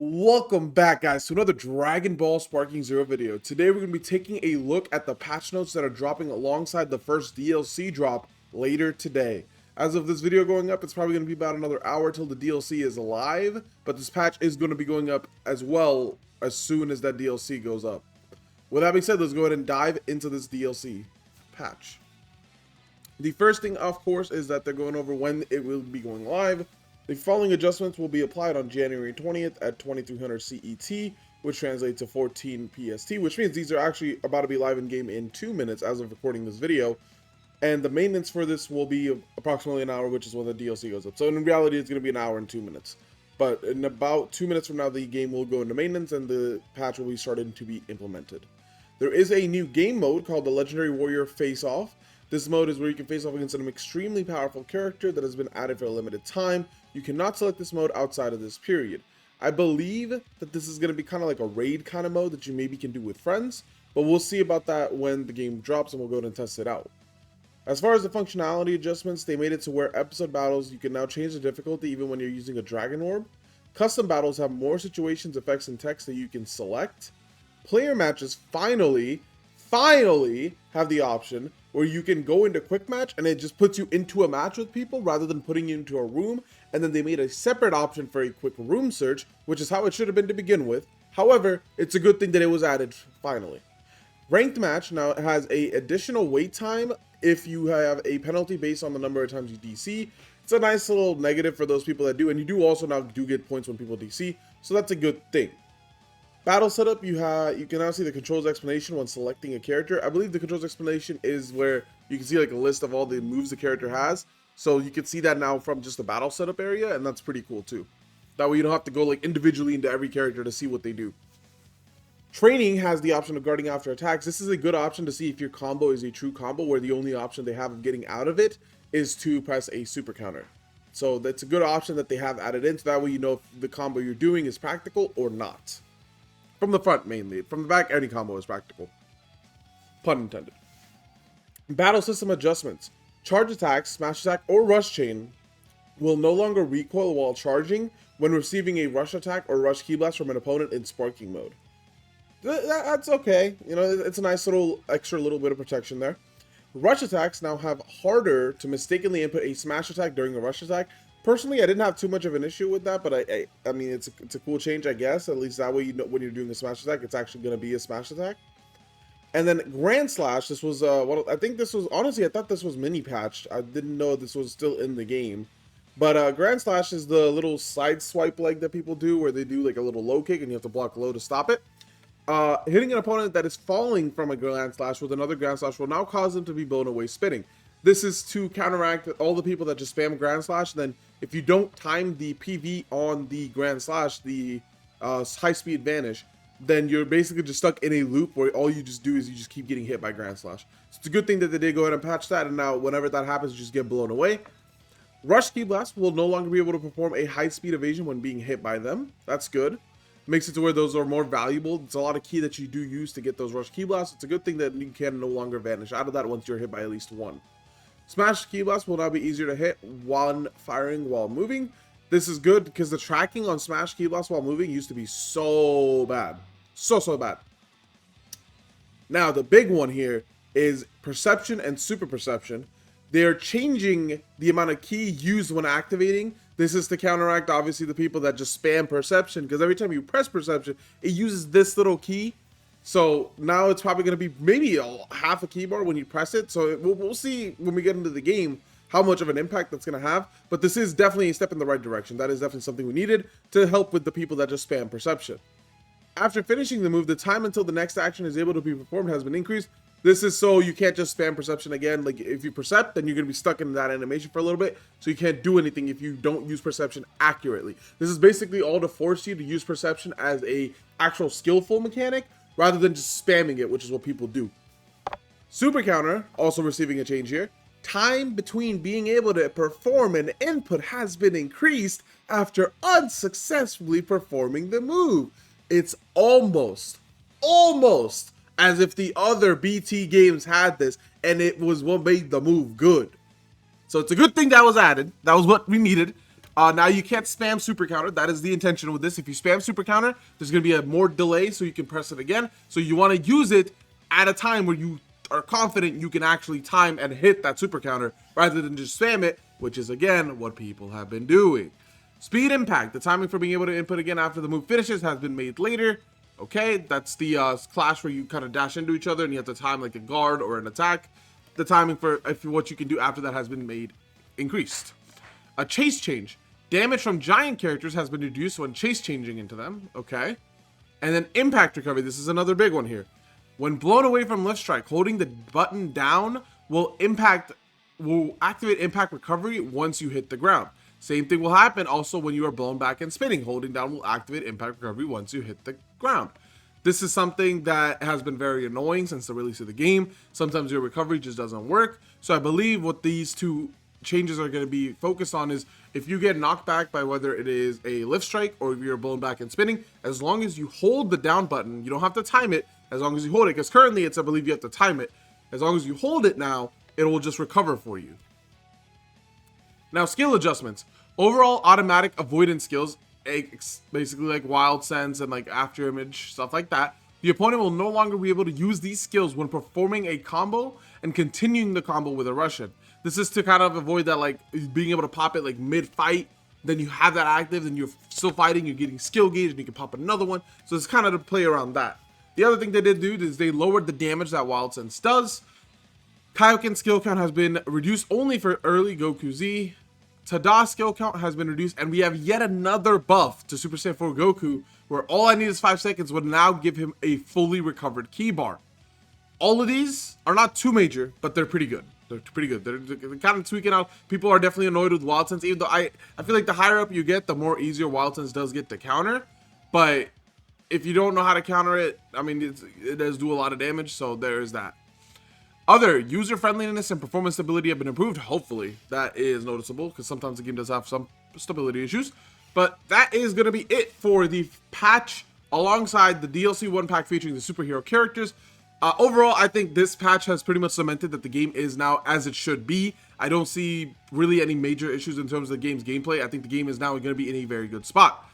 Welcome back, guys, to another Dragon Ball Sparking Zero video. Today we're going to be taking a look at the patch notes that are dropping alongside the first DLC drop later today. As of this video going up, it's probably going to be about another hour till the DLC is live, but this patch is going to be going up as well as soon as that DLC goes up. With that being said, let's go ahead and dive into this DLC patch. The first thing, of course, is that they're going over when it will be going live. The following adjustments will be applied on January 20th at 2300 CET, which translates to 14 PST, which means these are actually about to be live in game in 2 minutes as of recording this video. And the maintenance for this will be approximately an hour, which is when the DLC goes up. So in reality, it's going to be an hour and 2 minutes. But in about 2 minutes from now, the game will go into maintenance and the patch will be starting to be implemented. There is a new game mode called the Legendary Warrior Face Off. This mode is where you can face off against an extremely powerful character that has been added for a limited time. You cannot select this mode outside of this period. I believe that this is going to be kind of like a raid kind of mode that you maybe can do with friends, but we'll see about that when the game drops and we'll go ahead and test it out. As far as the functionality adjustments, they made it to where episode battles, you can now change the difficulty even when you're using a dragon orb. Custom battles have more situations, effects, and text that you can select. Player matches finally have the option where you can go into quick match and it just puts you into a match with people rather than putting you into a room. And then they made a separate option for a quick room search, which is how it should have been to begin with. However, it's a good thing that it was added finally. Ranked match now has a additional wait time if you have a penalty based on the number of times you DC. It's a nice little negative for those people that do, and you do also now get points when people DC, so that's a good thing. Battle setup, you can now see the controls explanation when selecting a character. I believe the controls explanation is where you can see like a list of all the moves the character has. So you can see that now from just the battle setup area, and that's pretty cool too. That way you don't have to go like individually into every character to see what they do. Training has the option of guarding after attacks. This is a good option to see if your combo is a true combo, where the only option they have of getting out of it is to press a super counter. So that's a good option that they have added in, so that way you know if the combo you're doing is practical or not. From the front mainly. From the back, any combo is practical. Pun intended. Battle system adjustments. Charge attacks, smash attack, or rush chain will no longer recoil while charging when receiving a rush attack or rush key blast from an opponent in sparking mode. That's okay. You know, it's a nice little extra little bit of protection there. Rush attacks now have harder to mistakenly input a smash attack during a rush attack. Personally, I didn't have too much of an issue with that, but I mean, it's a cool change, I guess. At least that way, you know, when you're doing a smash attack, it's actually going to be a smash attack. And then Grand Slash, this was, I think this was, honestly, I thought this was mini patched. I didn't know this was still in the game. But Grand Slash is the little side swipe leg that people do, where they do like a little low kick and you have to block low to stop it. Hitting an opponent that is falling from a Grand Slash with another Grand Slash will now cause them to be blown away spinning. This is to counteract all the people that just spam Grand Slash. Then if you don't time the PV on the Grand Slash, the high speed vanish, then you're basically just stuck in a loop where all you just do is you just keep getting hit by Grand Slash. So it's a good thing that they did go ahead and patch that, and now whenever that happens, you just get blown away. Rush Key Blast will no longer be able to perform a high speed evasion when being hit by them. That's good. Makes it to where those are more valuable. It's a lot of key that you do use to get those Rush Key Blasts. It's a good thing that you can no longer vanish out of that once you're hit by at least one. Smash Key Blast will now be easier to hit while firing while moving. This is good because the tracking on Smash Key Blast while moving used to be so bad. So bad. Now, the big one here is Perception and Super Perception. They're changing the amount of key used when activating. This is to counteract, obviously, the people that just spam Perception, because every time you press Perception, it uses this little key. So now it's probably going to be maybe half a keyboard when you press it. So we'll see when we get into the game how much of an impact that's going to have. But this is definitely a step in the right direction. That is definitely something we needed to help with the people that just spam Perception. After finishing the move, the time until the next action is able to be performed has been increased. This is so you can't just spam Perception again. Like if you percept, then you're going to be stuck in that animation for a little bit. So you can't do anything if you don't use Perception accurately. This is basically all to force you to use Perception as a actual skillful mechanic rather than just spamming it, which is what people do. Super Counter, also receiving a change here. Time between being able to perform an input has been increased after unsuccessfully performing the move. It's almost as if the other BT games had this, and it was what made the move good. So it's a good thing that was added. That was what we needed. Now you can't spam super counter. That is the intention with this. If you spam super counter, there's going to be a more delay so you can press it again. So you want to use it at a time where you are confident you can actually time and hit that super counter rather than just spam it, which is again what people have been doing. Speed impact. The timing for being able to input again after the move finishes has been made later. Okay, that's the clash where you kind of dash into each other and you have to time like a guard or an attack. The timing for what you can do after that has been made increased. A chase change. Damage from giant characters has been reduced when chase changing into them. Okay. And then impact recovery. This is another big one here. When blown away from lift strike, holding the button down will activate impact recovery once you hit the ground. Same thing will happen also when you are blown back and spinning. Holding down will activate impact recovery once you hit the ground. This is something that has been very annoying since the release of the game. Sometimes your recovery just doesn't work. So I believe what these two changes are going to be focused on is if you get knocked back by whether it is a lift strike or if you're blown back and spinning, as long as you hold the down button, you don't have to time it, as long as you hold it, because currently it's, I believe you have to time it. As long as you hold it now, it will just recover for you. Now, skill adjustments. Overall automatic avoidance skills, basically like wild sense and like after image, stuff like that. The opponent will no longer be able to use these skills when performing a combo and continuing the combo with a Russian. This is to kind of avoid that, like being able to pop it like mid-fight, then you have that active, then you're still fighting, you're getting skill gauge, and you can pop another one. So it's kind of to play around that. The other thing they did do is they lowered the damage that Wild Sense does. Kaioken's skill count has been reduced only for early Goku Z. Tada's skill count has been reduced, and we have yet another buff to Super Saiyan 4 Goku, where all I need is 5 seconds would now give him a fully recovered key bar. All of these are not too major, but they're pretty good. They're pretty good. They're kind of tweaking out. People are definitely annoyed with Wild Sense, even though I feel like the higher up you get, the more easier Wild Sense does get to counter. But if you don't know how to counter it, I mean, it does do a lot of damage, so there is that. Other user friendliness and performance stability have been improved. Hopefully, that is noticeable because sometimes the game does have some stability issues. But that is going to be it for the patch alongside the DLC 1 pack featuring the superhero characters. Overall, I think this patch has pretty much cemented that the game is now as it should be. I don't see really any major issues in terms of the game's gameplay. I think the game is now going to be in a very good spot.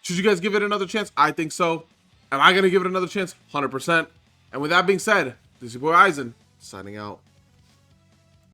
Should you guys give it another chance? I think so. Am I going to give it another chance? 100%. And with that being said, this is your boy Eisen, signing out.